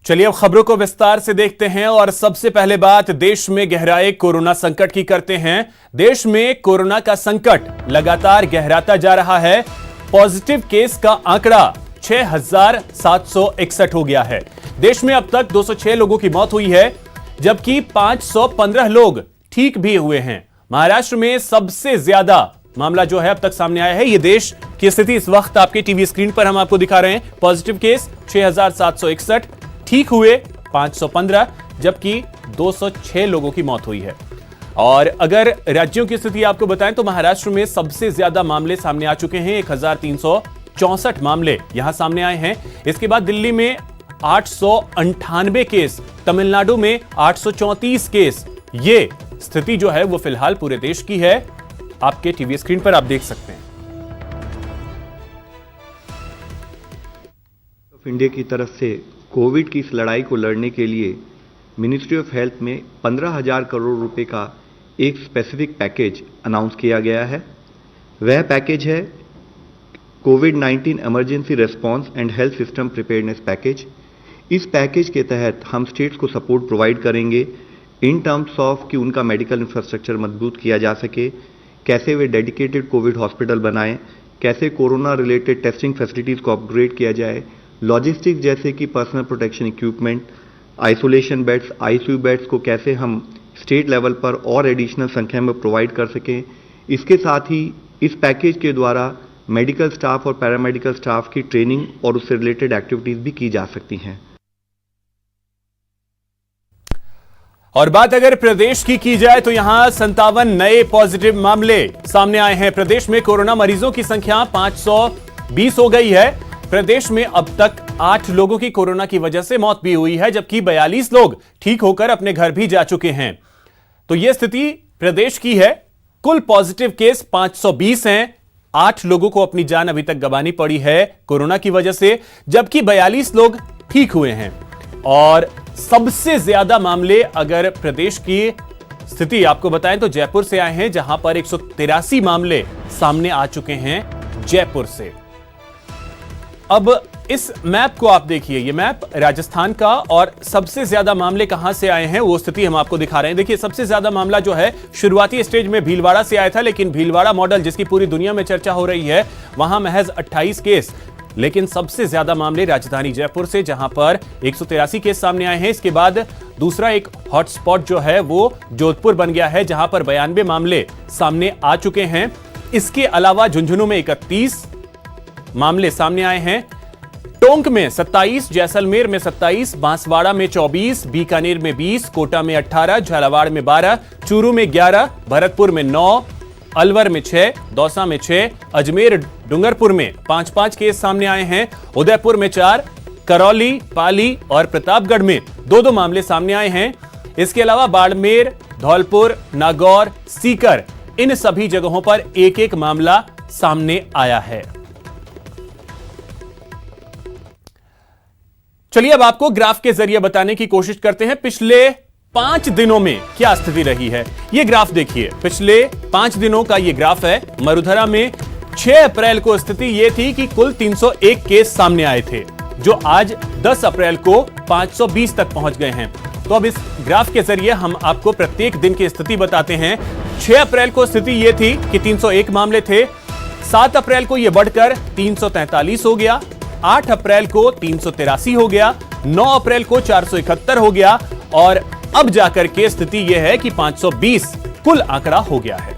चलिए अब खबरों को विस्तार से देखते हैं और सबसे पहले बात देश में गहराए कोरोना संकट की करते हैं। देश में कोरोना का संकट लगातार गहराता जा रहा है। पॉजिटिव केस का आंकड़ा 6,761 हो गया है। देश में अब तक 206 लोगों की मौत हुई है, जबकि 515 लोग ठीक भी हुए हैं। महाराष्ट्र में सबसे ज्यादा मामला जो है अब तक सामने आया है। ये देश की स्थिति इस वक्त आपके टीवी स्क्रीन पर हम आपको दिखा रहे हैं। पॉजिटिव केस 6,761, ठीक हुए 515, जबककि 206 लोगों की मौत हुई है। और अगर राज्यों की स्थिति आपको बताएं तो महाराष्ट्र में सबसे ज्यादा मामले सामने आ चुके हैं। 1,364 मामले यहां सामने आए हैं। इसके बाद दिल्ली में 898 केस, तमिलनाडु में 834 केस। ये स्थिति जो है वो फिलहाल पूरे देश की है। आपके टीवी स्क्रीन पर आप देख सकते हैं। ऑफ इंडिया की तरफ से कोविड की इस लड़ाई को लड़ने के लिए मिनिस्ट्री ऑफ हेल्थ में 15,000 करोड़ रुपए का एक स्पेसिफिक पैकेज अनाउंस किया गया है। वह पैकेज है कोविड-19 emergency response and health system preparedness package. इस पैकेज के तहत हम स्टेट्स को सपोर्ट प्रोवाइड करेंगे इन टर्म्स ऑफ कि उनका मेडिकल इंफ्रास्ट्रक्चर मजबूत किया जा सके, कैसे वे डेडिकेटेड कोविड हॉस्पिटल बनाएं, कैसे कोरोना रिलेटेड टेस्टिंग फैसिलिटीज़ को अपग्रेड किया जाए, लॉजिस्टिक्स जैसे कि personal protection equipment, isolation beds, ICU beds को कैसे हम स्टेट लेवल पर और एडिशनल संख्या में प्रोवाइड कर सकें। इसके साथ ही इस पैकेज के द्वारा मेडिकल स्टाफ और पैरामेडिकल स्टाफ की ट्रेनिंग और उससे रिलेटेड एक्टिविटीज़ भी की जा सकती हैं। और बात अगर प्रदेश की जाए तो यहां 57 नए पॉजिटिव मामले सामने आए हैं। प्रदेश में कोरोना मरीजों की संख्या 520 हो गई है। प्रदेश में अब तक 8 लोगों की कोरोना की वजह से मौत भी हुई है, जबकि 42 लोग ठीक होकर अपने घर भी जा चुके हैं। तो यह स्थिति प्रदेश की है। कुल पॉजिटिव केस 520 हैं। 8 लोगों को अपनी जान अभी तक गंवानी पड़ी है कोरोना की वजह से, जबकि 42 लोग ठीक हुए हैं। और सबसे ज्यादा मामले अगर प्रदेश की स्थिति आपको बताएं तो जयपुर से आए हैं, जहां पर 183 मामले सामने आ चुके हैं जयपुर से। अब इस मैप को आप देखिए, ये मैप राजस्थान का, और सबसे ज्यादा मामले कहां से आए हैं वो स्थिति हम आपको दिखा रहे हैं। देखिए सबसे ज्यादा मामला जो है शुरुआती स्टेज में भीलवाड़ा से आया था, लेकिन भीलवाड़ा मॉडल जिसकी पूरी दुनिया में चर्चा हो रही है, वहां महज 28 केस। लेकिन सबसे ज्यादा मामले राजधानी जयपुर से, जहां पर 183 केस सामने आए हैं। इसके बाद दूसरा एक हॉटस्पॉट जो है वो जोधपुर बन गया है, जहां पर 92 मामले सामने आ चुके हैं। इसके अलावा झुंझुनू में 31 मामले सामने आए हैं, टोंक में 27, जैसलमेर में 27, बांसवाड़ा में 24, बीकानेर में 20, कोटा में 18, झालावाड़ में 12, चूरू में 11, भरतपुर में 9, अलवर में 6, दौसा में 6, अजमेर डूंगरपुर में 5-5 केस सामने आए हैं, उदयपुर में 4, करौली, पाली और प्रतापगढ़ में 2-2 मामले सामने आए हैं। इसके अलावा बाड़मेर, धौलपुर, नागौर, सीकर, इन सभी जगहों पर एक-एक मामला सामने आया है। चलिए अब आपको ग्राफ के जरिए बताने की कोशिश करते हैं पिछले 5 दिनों में क्या स्थिति रही है। यह ग्राफ देखिए, पिछले 5 दिनों का यह ग्राफ है। मरुधरा में 6 अप्रैल को स्थिति यह थी कि कुल 301 केस सामने आए थे, जो आज 10 अप्रैल को 520 तक पहुंच गए हैं। तो अब इस ग्राफ के जरिए हम आपको प्रत्येक दिन की स्थिति बताते हैं। 6 अप्रैल को स्थिति यह थी कि 301 मामले थे, 7 अप्रैल को यह बढ़कर 343 हो गया, 8 अप्रैल को 383 हो गया, 9 अप्रैल को 471 हो गया, और अब जाकर के स्थिति यह है कि 520 कुल आंकड़ा हो गया है।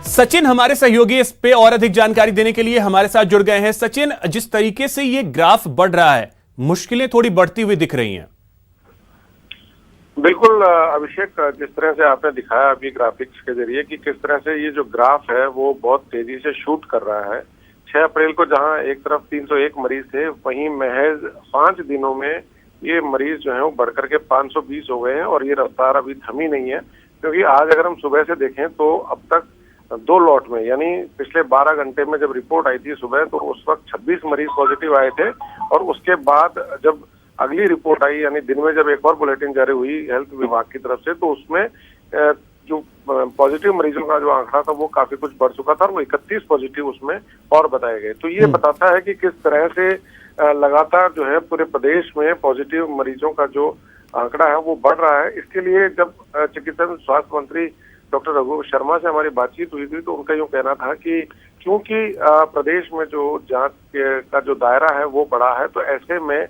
सचिन हमारे सहयोगी इस पे और अधिक जानकारी देने के लिए हमारे साथ जुड़ गए हैं। सचिन, जिस तरीके से यह ग्राफ बढ़ रहा है, मुश्किलें थोड़ी बढ़ती हुई दिख रही हैं। बिल्कुल अभिषेक, जिस तरह से आपने दिखाया अभी ग्राफिक्स के जरिए कि किस तरह से ये जो ग्राफ है वो बहुत तेजी से शूट कर रहा है। 6 अप्रैल को जहां एक तरफ 301 मरीज थे, वहीं महज 5 दिनों में ये मरीज जो है वो बढ़कर के 520 हो गए हैं। और ये रफ्तार अभी थमी नहीं है, क्योंकि आज अगर हम सुबह से देखें तो अब तक 2 लॉट में, यानी पिछले 12 घंटे में जब रिपोर्ट आई थी सुबह, तो उस वक्त 26 मरीज पॉजिटिव आए थे। और उसके बाद जब अगली रिपोर्ट आई, यानी दिन में जब एक और बुलेटिन जारी हुई हेल्थ विभाग की तरफ से, तो उसमें जो पॉजिटिव मरीजों का जो आंकड़ा था वो काफी कुछ बढ़ चुका था, और वो 31 पॉजिटिव उसमें और बताए गए। तो ये बताता है कि किस तरह से लगातार जो है पूरे प्रदेश में पॉजिटिव मरीजों का जो आंकड़ा है वो बढ़ रहा है। इसके लिए जब चिकित्सा एवं स्वास्थ्य मंत्री डॉक्टर रघु शर्मा से हमारी बातचीत हुई थी तो उनका यूँ कहना था कि क्योंकि प्रदेश में जो जांच का जो दायरा है वो बड़ा है, तो ऐसे में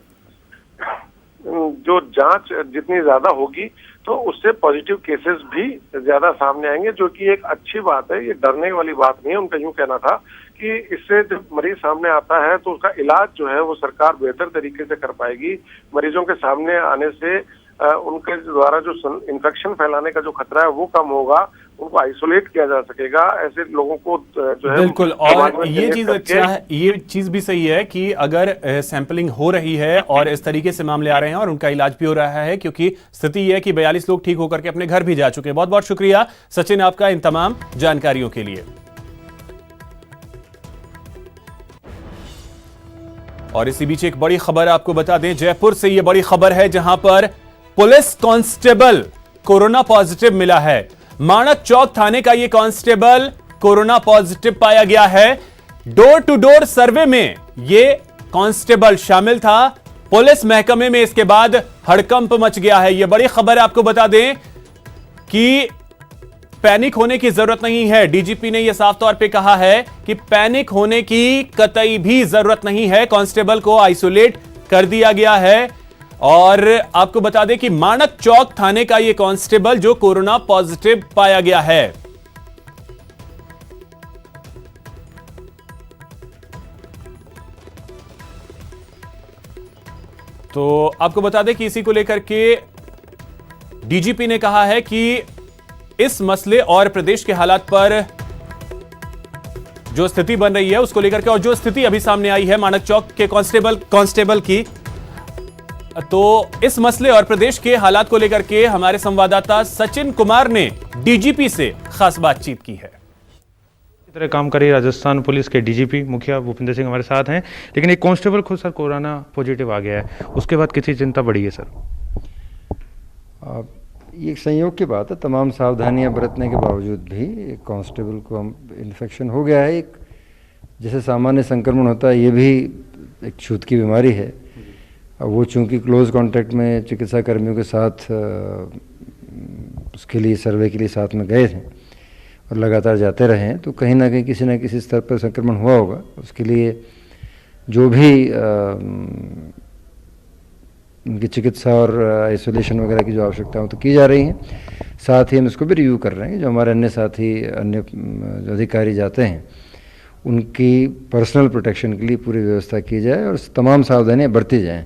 जो जांच जितनी ज्यादा होगी तो उससे पॉजिटिव केसेस भी ज्यादा सामने आएंगे, जो कि एक अच्छी बात है। ये डरने वाली बात नहीं है। उनका यूं कहना था कि इससे जब मरीज सामने आता है तो उसका इलाज जो है वो सरकार बेहतर तरीके से कर पाएगी। मरीजों के सामने आने से उनके द्वारा जो इन्फेक्शन फैलाने का जो खतरा है वो कम होगा, उनको आइसोलेट किया जा सकेगा। ऐसे लोगों को जो है बिल्कुल, और ये चीज अच्छा है, ये चीज भी सही है कि अगर सैंपलिंग हो रही है और इस तरीके से मामले आ रहे हैं और उनका इलाज भी हो रहा है, क्योंकि स्थिति यह है कि 42 लोग ठीक होकर के अपने घर भी जा चुके हैं। बहुत बहुत शुक्रिया सचिन आपका इन तमाम जानकारियों के लिए। और इसी बीच एक बड़ी खबर आपको बता दें, जयपुर से यह बड़ी खबर है जहां पर पुलिस कांस्टेबल कोरोना पॉजिटिव मिला है। माणक चौक थाने का यह कांस्टेबल कोरोना पॉजिटिव पाया गया है। डोर टू डोर सर्वे में यह कांस्टेबल शामिल था। पुलिस महकमे में इसके बाद हड़कंप मच गया है। यह बड़ी खबर आपको बता दें कि पैनिक होने की जरूरत नहीं है। डीजीपी ने यह साफ तौर पे कहा है कि पैनिक होने की कतई भी जरूरत नहीं है। कांस्टेबल को आइसोलेट कर दिया गया है। और आपको बता दें कि माणक चौक थाने का यह कांस्टेबल जो कोरोना पॉजिटिव पाया गया है। तो आपको बता दें कि इसी को लेकर के डीजीपी ने कहा है कि इस मसले और प्रदेश के हालात पर जो स्थिति बन रही है उसको लेकर के, और जो स्थिति अभी सामने आई है माणक चौक के कांस्टेबल की, तो इस मसले और प्रदेश के हालात को लेकर के हमारे संवाददाता सचिन कुमार ने डीजीपी से खास बातचीत की है। इस तरह काम करी राजस्थान पुलिस के डीजीपी मुखिया भूपिंदर सिंह हमारे साथ हैं, लेकिन एक कांस्टेबल खुद सर कोरोना पॉजिटिव आ गया है, उसके बाद कितनी चिंता बढ़ी है सर? ये एक संयोग की बात है। तमाम सावधानियां बरतने के बावजूद भी एक कांस्टेबल को इन्फेक्शन हो गया है। एक जैसे सामान्य संक्रमण होता है, ये भी एक छूत की बीमारी है। वो चूँकि क्लोज कांटेक्ट में चिकित्सा कर्मियों के साथ उसके लिए सर्वे के लिए साथ में गए थे और लगातार जाते रहे हैं, तो कहीं ना कहीं किसी न किसी स्तर पर संक्रमण हुआ होगा। उसके लिए जो भी उनकी चिकित्सा और आइसोलेशन वगैरह की जो आवश्यकता हो तो की जा रही हैं। साथ ही हम इसको भी रिव्यू कर रहे हैं। जो हमारे अन्य साथी अन्य जो अधिकारी जाते हैं उनकी पर्सनल प्रोटेक्शन के लिए पूरी व्यवस्था की जाए और तमाम सावधानियां बरती जाएं।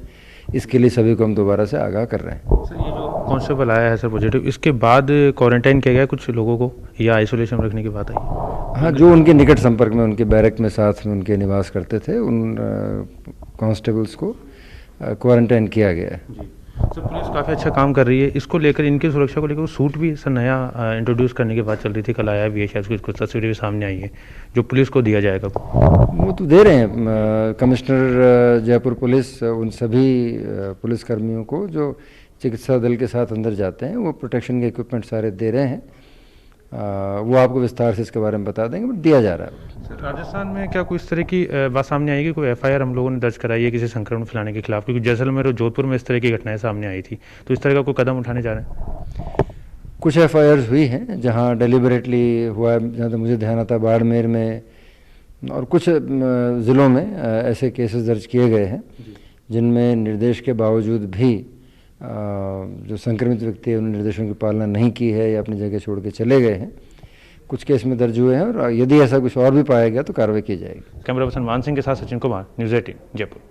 इसके लिए सभी को हम दोबारा से आगाह कर रहे हैं। सर, ये जो कांस्टेबल आया है सर पॉजिटिव, इसके बाद क्वारंटाइन किया गया कुछ लोगों को या आइसोलेशन रखने की बात आई? हाँ, जो उनके निकट संपर्क में उनके बैरक में साथ में उनके निवास करते थे उन कांस्टेबल्स को क्वारंटाइन किया गया है। सर, पुलिस काफ़ी अच्छा काम कर रही है। इसको लेकर, इनकी सुरक्षा को लेकर वो सूट भी सर नया इंट्रोड्यूस करने की बात चल रही थी, कल आया भी है, शायद कुछ तस्वीरें भी सामने आई है जो पुलिस को दिया जाएगा। वो तो दे रहे हैं। कमिश्नर जयपुर पुलिस उन सभी पुलिस कर्मियों को जो चिकित्सा दल के साथ अंदर जाते हैं वो प्रोटेक्शन के इक्विपमेंट सारे दे रहे हैं। वो आपको विस्तार से इसके बारे में बता देंगे, बट दिया जा रहा है। सर, राजस्थान में क्या कोई इस तरह की बात सामने आई कि कोई एफआईआर हम लोगों ने दर्ज कराई है किसी संक्रमण फैलाने के खिलाफ? क्योंकि जैसलमेर और जोधपुर में इस तरह की घटनाएं सामने आई थी, तो इस तरह का कोई कदम उठाने जा रहे हैं? कुछ एफआईआर हुई हैं जहां डेलिबरेटली हुआ है। जहाँ तक मुझे ध्यान आता है बाड़मेर में और कुछ ज़िलों में ऐसे केसेस दर्ज किए गए हैं जिनमें निर्देश के बावजूद भी जो संक्रमित व्यक्ति है उन्होंने निर्देशों की पालना नहीं की है या अपनी जगह छोड़ के चले गए हैं। कुछ केस में दर्ज हुए हैं और यदि ऐसा कुछ और भी पाया गया तो कार्रवाई की जाएगी। कैमरा पर्सन मान सिंह के साथ सचिन कुमार, न्यूज़ 18 जयपुर।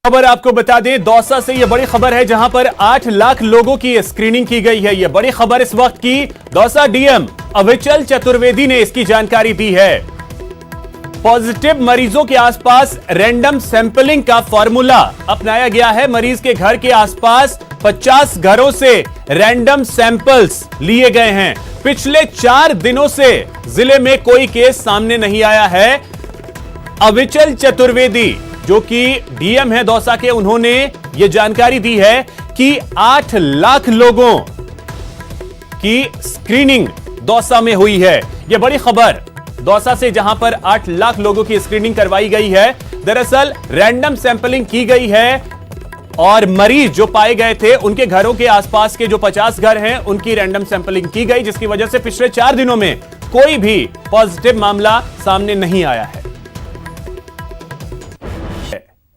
खबर आपको बता दें, दौसा से यह बड़ी खबर है जहां पर 8 लाख लोगों की स्क्रीनिंग की गई है। यह बड़ी खबर इस वक्त की दौसा डीएम अविचल चतुर्वेदी ने इसकी जानकारी दी है। पॉजिटिव मरीजों के आसपास रैंडम सैंपलिंग का फॉर्मूला अपनाया गया है। मरीज के घर के आसपास 50 घरों से रैंडम सैंपल्स लिए गए हैं। पिछले 4 दिनों से जिले में कोई केस सामने नहीं आया है। अविचल चतुर्वेदी जो कि डीएम है दौसा के, उन्होंने यह जानकारी दी है कि 8 लाख लोगों की स्क्रीनिंग दौसा में हुई है। यह बड़ी खबर दौसा से जहां पर 8 लाख लोगों की स्क्रीनिंग करवाई गई है। दरअसल रैंडम सैंपलिंग की गई है और मरीज जो पाए गए थे उनके घरों के आसपास के जो 50 घर हैं उनकी रैंडम सैंपलिंग की गई, जिसकी वजह से पिछले 4 दिनों में कोई भी पॉजिटिव मामला सामने नहीं आया है।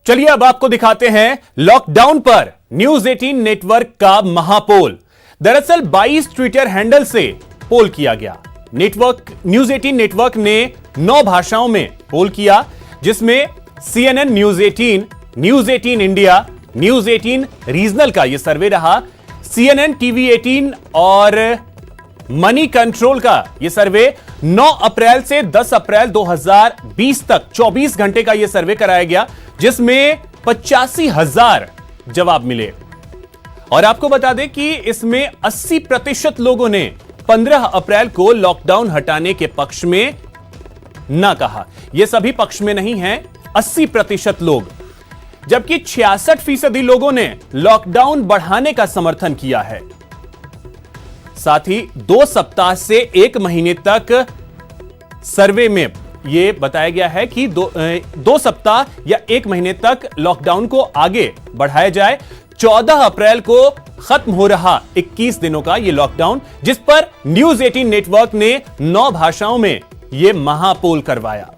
चलिए अब आपको दिखाते हैं लॉकडाउन पर न्यूज 18 नेटवर्क का महापोल। दरअसल 22 ट्विटर हैंडल से पोल किया गया। न्यूज 18 नेटवर्क ने 9 भाषाओं में पोल किया, जिसमें CNN news 18, news 18 India, news 18 regional का यह सर्वे रहा, CNN TV 18 और मनी कंट्रोल का यह सर्वे 9 अप्रैल से 10 अप्रैल 2020 तक 24 घंटे का यह सर्वे कराया गया, जिसमें 85,000 जवाब मिले। और आपको बता दें कि इसमें 80% लोगों ने 15 अप्रैल को लॉकडाउन हटाने के पक्ष में ना कहा। यह सभी पक्ष में नहीं है, 80% लोग, जबकि 66% लोगों ने लॉकडाउन बढ़ाने का समर्थन किया है। साथ ही 2 सप्ताह से 1 महीने तक सर्वे में यह बताया गया है कि 2 सप्ताह या 1 महीने तक लॉकडाउन को आगे बढ़ाया जाए। 14 अप्रैल को खत्म हो रहा 21 दिनों का यह लॉकडाउन, जिस पर न्यूज 18 नेटवर्क ने 9 भाषाओं में यह महापोल करवाया।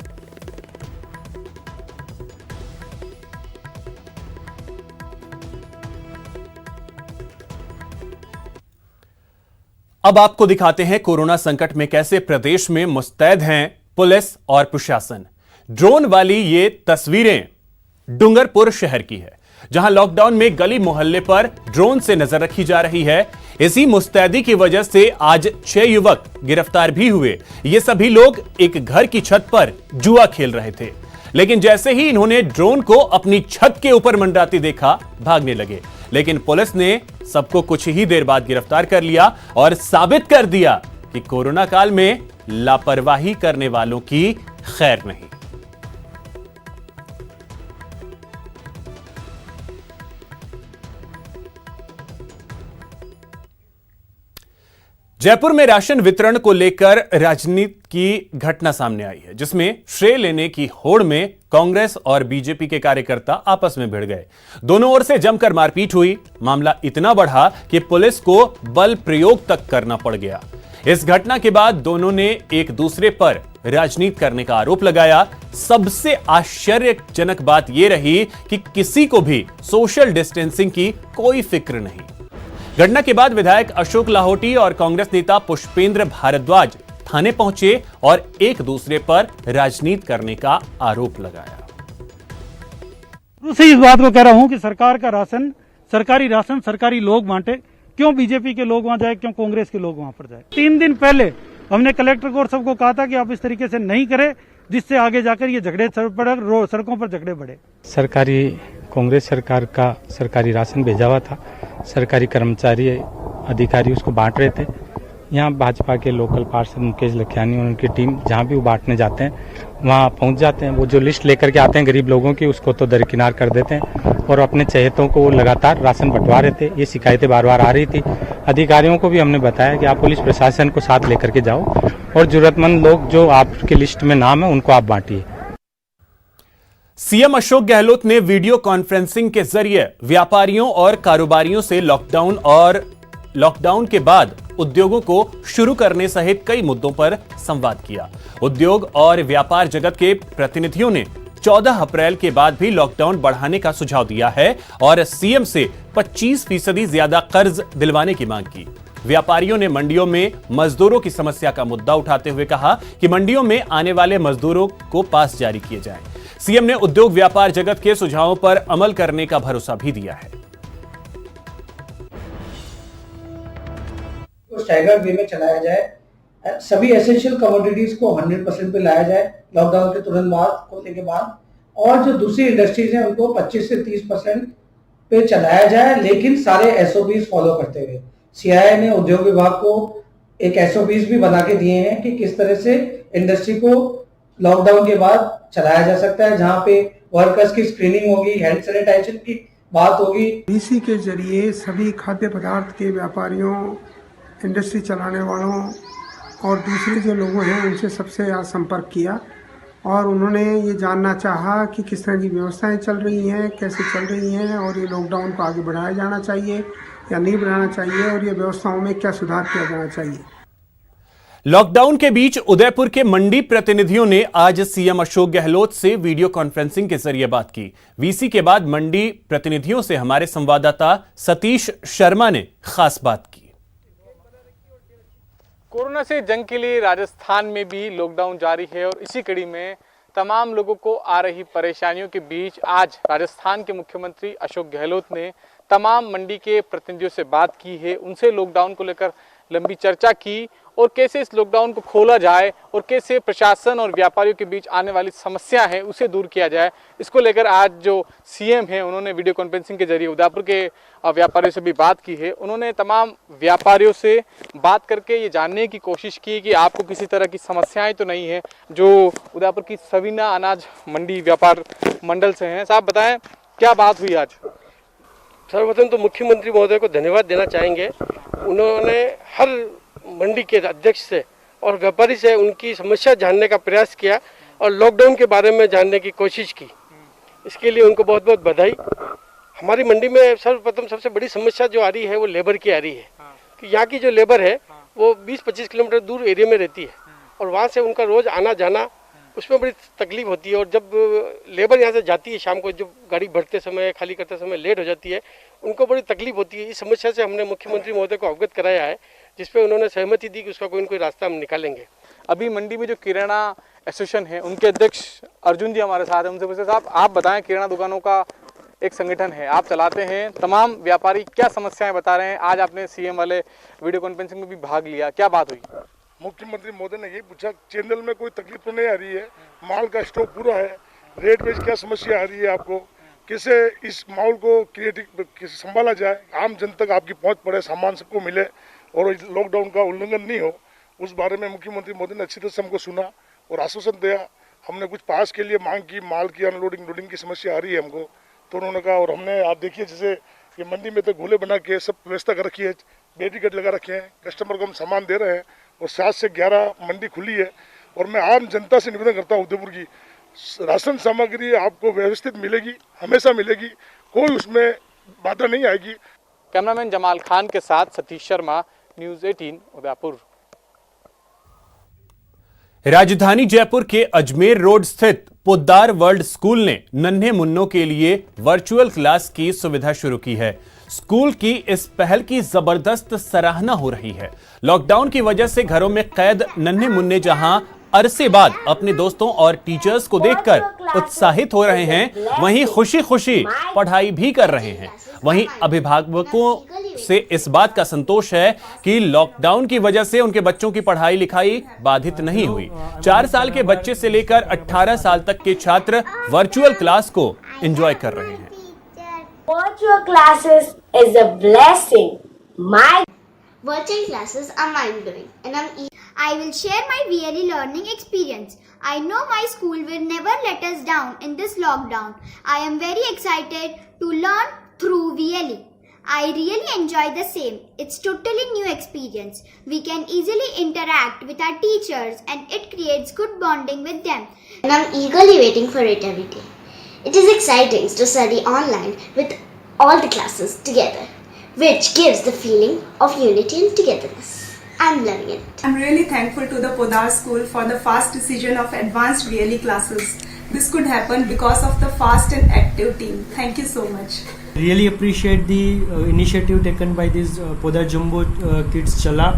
अब आपको दिखाते हैं कोरोना संकट में कैसे प्रदेश में मुस्तैद हैं पुलिस और प्रशासन। ड्रोन वाली ये तस्वीरें डूंगरपुर शहर की है, जहां लॉकडाउन में गली मोहल्ले पर ड्रोन से नजर रखी जा रही है। इसी मुस्तैदी की वजह से आज 6 युवक गिरफ्तार भी हुए। ये सभी लोग एक घर की छत पर जुआ खेल रहे थे, लेकिन जैसे ही इन्होंने ड्रोन को अपनी छत के ऊपर मंडराते देखा, भागने लगे। लेकिन पुलिस ने सबको कुछ ही देर बाद गिरफ्तार कर लिया और साबित कर दिया कि कोरोना काल में लापरवाही करने वालों की खैर नहीं। जयपुर में राशन वितरण को लेकर राजनीति की घटना सामने आई है, जिसमें श्रेय लेने की होड़ में कांग्रेस और बीजेपी के कार्यकर्ता आपस में भिड़ गए। दोनों ओर से जमकर मारपीट हुई। मामला इतना बढ़ा कि पुलिस को बल प्रयोग तक करना पड़ गया। इस घटना के बाद दोनों ने एक दूसरे पर राजनीति करने का आरोप लगाया। सबसे आश्चर्यजनक बात यह रही कि किसी को भी सोशल डिस्टेंसिंग की कोई फिक्र नहीं। घटना के बाद विधायक अशोक लाहोटी और कांग्रेस नेता पुष्पेंद्र भारद्वाज थाने पहुंचे और एक दूसरे पर राजनीति करने का आरोप लगाया। इस बात को कह रहा हूं कि सरकार का राशन सरकारी लोग बांटे, क्यों बीजेपी के लोग वहां जाए, क्यों कांग्रेस के लोग वहां पर जाए। 3 दिन पहले हमने कलेक्टर को और सबको कहा था कि आप इस तरीके से नहीं करें, जिससे आगे जाकर ये झगड़े सड़कों पर झगड़े बढ़े। सरकारी कांग्रेस सरकार का सरकारी राशन भेजा हुआ था, सरकारी कर्मचारी अधिकारी उसको बांट रहे थे। यहाँ भाजपा के लोकल पार्षद मुकेश लखियानी और उनकी टीम जहाँ भी वो बांटने जाते हैं वहाँ पहुँच जाते हैं। वो जो लिस्ट लेकर के आते हैं गरीब लोगों की, उसको तो दरकिनार कर देते हैं और अपने चहेतों को लगातार राशन बंटवा रहे थे। ये शिकायतें बार बार आ रही थी। अधिकारियों को भी हमने बताया कि आप पुलिस प्रशासन को साथ लेकर के जाओ और जरूरतमंद लोग जो आपके लिस्ट में नाम है उनको आप बांटिए। सीएम अशोक गहलोत ने वीडियो कॉन्फ्रेंसिंग के जरिए व्यापारियों और कारोबारियों से लॉकडाउन के बाद उद्योगों को शुरू करने सहित कई मुद्दों पर संवाद किया। उद्योग और व्यापार जगत के प्रतिनिधियों ने 14 अप्रैल के बाद भी लॉकडाउन बढ़ाने का सुझाव दिया है और सीएम से 25% ज्यादा कर्ज दिलवाने की मांग की। व्यापारियों ने मंडियों में मजदूरों की समस्या का मुद्दा उठाते हुए कहा कि मंडियों में आने वाले मजदूरों को पास जारी किए जाएं। सीएम ने उद्योग व्यापार जगत के सुझावों पर अमल करने का भरोसा भी दिया है। स्टैगर्ड वे में चलाया जाए, सभी एसेंशियल कमोडिटीज को 100% पे लाया जाए लॉकडाउन के तुरंत बाद खोलने के बाद, और जो दूसरी इंडस्ट्रीज हैं उनको 25 से 30% पे चलाया जाए, लेकिन सारे एसओपीज फॉलो करते हुए। सीआईआई ने उद्योग विभाग को एक एसओपीज भी बना के दिए हैं कि किस तरह से इंडस्ट्री को लॉकडाउन के बाद चलाया जा सकता है, जहां पे वर्कर्स की स्क्रीनिंग होगी, हैंड सैनिटाइजेशन की बात होगी। इसी के जरिए सभी खाद्य पदार्थ के व्यापारियों, इंडस्ट्री चलाने वालों और दूसरे जो लोगों हैं उनसे सबसे आज संपर्क किया और उन्होंने ये जानना चाहा कि किस तरह की व्यवस्थाएं चल रही हैं, कैसे चल रही हैं और ये लॉकडाउन को आगे बढ़ाया जाना चाहिए या नहीं बढ़ाना चाहिए और ये व्यवस्थाओं में क्या सुधार किया जाना चाहिए। लॉकडाउन के बीच उदयपुर के मंडी प्रतिनिधियों ने आज सीएम अशोक गहलोत से वीडियो कॉन्फ्रेंसिंग के जरिए बात की। वीसी के बाद मंडी प्रतिनिधियों से हमारे संवाददाता सतीश शर्मा ने खास बात की। कोरोना से जंग के लिए राजस्थान में भी लॉकडाउन जारी है और इसी कड़ी में तमाम लोगों को आ रही परेशानियों के बीच आज राजस्थान के मुख्यमंत्री अशोक गहलोत ने तमाम मंडी के प्रतिनिधियों से बात की है। उनसे लॉकडाउन को लेकर लंबी चर्चा की और कैसे इस लॉकडाउन को खोला जाए और कैसे प्रशासन और व्यापारियों के बीच आने वाली समस्या है उसे दूर किया जाए। इसको लेकर आज जो सीएम हैं उन्होंने वीडियो कॉन्फ्रेंसिंग के जरिए उदयपुर के व्यापारियों से भी बात की है। उन्होंने तमाम व्यापारियों से बात करके ये जानने की कोशिश की कि आपको किसी तरह की समस्याएं तो नहीं है। जो उदयपुर की सवीना अनाज मंडी व्यापार मंडल से हैं, साहब बताएं क्या बात हुई आज? सर्वप्रथम तो मुख्यमंत्री महोदय को धन्यवाद देना चाहेंगे। उन्होंने हर मंडी के अध्यक्ष से और व्यापारी से उनकी समस्या जानने का प्रयास किया और लॉकडाउन के बारे में जानने की कोशिश की। इसके लिए उनको बहुत बहुत बधाई। हमारी मंडी में सर्वप्रथम सबसे बड़ी समस्या जो आ रही है वो लेबर की आ रही है कि यहाँ की जो लेबर है वो 20-25 किलोमीटर दूर एरिया में रहती है और वहाँ से उनका रोज़ आना जाना उसमें बड़ी तकलीफ होती है। और जब लेबर यहाँ से जाती है शाम को, जब गाड़ी भरते समय खाली करते समय लेट हो जाती है, उनको बड़ी तकलीफ होती है। इस समस्या से हमने मुख्यमंत्री महोदय को अवगत कराया है, जिसपे उन्होंने सहमति दी कि उसका कोई न कोई रास्ता हम निकालेंगे। अभी मंडी में जो किराना एसोसिएशन है उनके अध्यक्ष अर्जुन जी हमारे साथ हैं, उनसे पूछे साहब आप बताएं, किराना दुकानों का एक संगठन है, आप चलाते हैं, तमाम व्यापारी क्या समस्याएं बता रहे हैं? आज आपने सीएम वाले वीडियो कॉन्फ्रेंसिंग में भी भाग लिया, क्या बात हुई? मुख्यमंत्री महोदय ने यही पूछा चैनल में कोई तकलीफ तो नहीं आ रही है, माल का स्टॉक पूरा है, रेट में क्या समस्या आ रही है, आपको कैसे इस माहौल को क्रिएटिव कैसे संभाला जाए, आम जन तक आपकी पहुंच पड़े, सामान सबको मिले और लॉकडाउन का उल्लंघन नहीं हो, उस बारे में मुख्यमंत्री महोदय ने अच्छी तरह से हमको सुना और आश्वासन दिया। हमने कुछ पास के लिए मांग की, माल की अनलोडिंग लोडिंग की समस्या आ रही है हमको, तो उन्होंने कहा। और हमने आप देखिए जैसे ये मंडी में तो गोले बना के सब व्यवस्था कर रखी है, बैरिकेड लगा रखे हैं, कस्टमर को हम सामान दे रहे हैं और 7 से 11 मंडी खुली है। और मैं आम जनता से निवेदन करता हूँ उदयपुर की, राशन सामग्री आपको व्यवस्थित मिलेगी, हमेशा मिलेगी, कोई उसमें बाधा नहीं आएगी। कैमरामैन जमाल खान के साथ सतीश शर्मा, न्यूज़ 18 उदयपुर। राजधानी जयपुर के अजमेर रोड स्थित पोद्दार वर्ल्ड स्कूल ने नन्हे मुन्नों के लिए वर्चुअल क्लास की सुविधा शुरू की है। स्कूल की इस पहल की जबरदस्त सराहना हो रही है। लॉकडाउन की वजह से घरों में कैद नन्हे मुन्ने जहां अरसे बाद अपने दोस्तों और टीचर्स को देखकर उत्साहित हो रहे हैं, वहीं खुशी खुशी पढ़ाई भी कर रहे हैं। वहीं अभिभावकों से इस बात का संतोष है कि लॉकडाउन की वजह से उनके बच्चों की पढ़ाई लिखाई बाधित नहीं हुई। 4 साल के बच्चे से लेकर 18 साल तक के छात्र वर्चुअल क्लास को एंजॉय कर रहे हैं। Virtual classes is a blessing. My virtual classes are mind-blowing, and I will share my VLE learning experience. I know my school will never let us down in this lockdown. I am very excited to learn through VLE. I really enjoy the same. It's totally new experience. We can easily interact with our teachers and it creates good bonding with them. And I'm eagerly waiting for it every day. It is exciting to study online with all the classes together, which gives the feeling of unity and togetherness. I'm loving it. I'm really thankful to the Poddar School for the fast decision of advanced VLE classes. This could happen because of the fast and active team. Thank you so much. Really appreciate the initiative taken by this Poddar Jumbo Kids Chala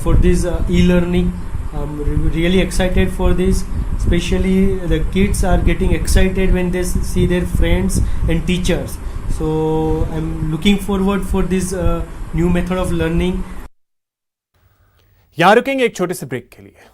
for this e-learning. I'm really excited for this. Especially the kids are getting excited when they see their friends and teachers. So I'm looking forward for this new method of learning. यहां रुकेंगे एक छोटे से break के लिए।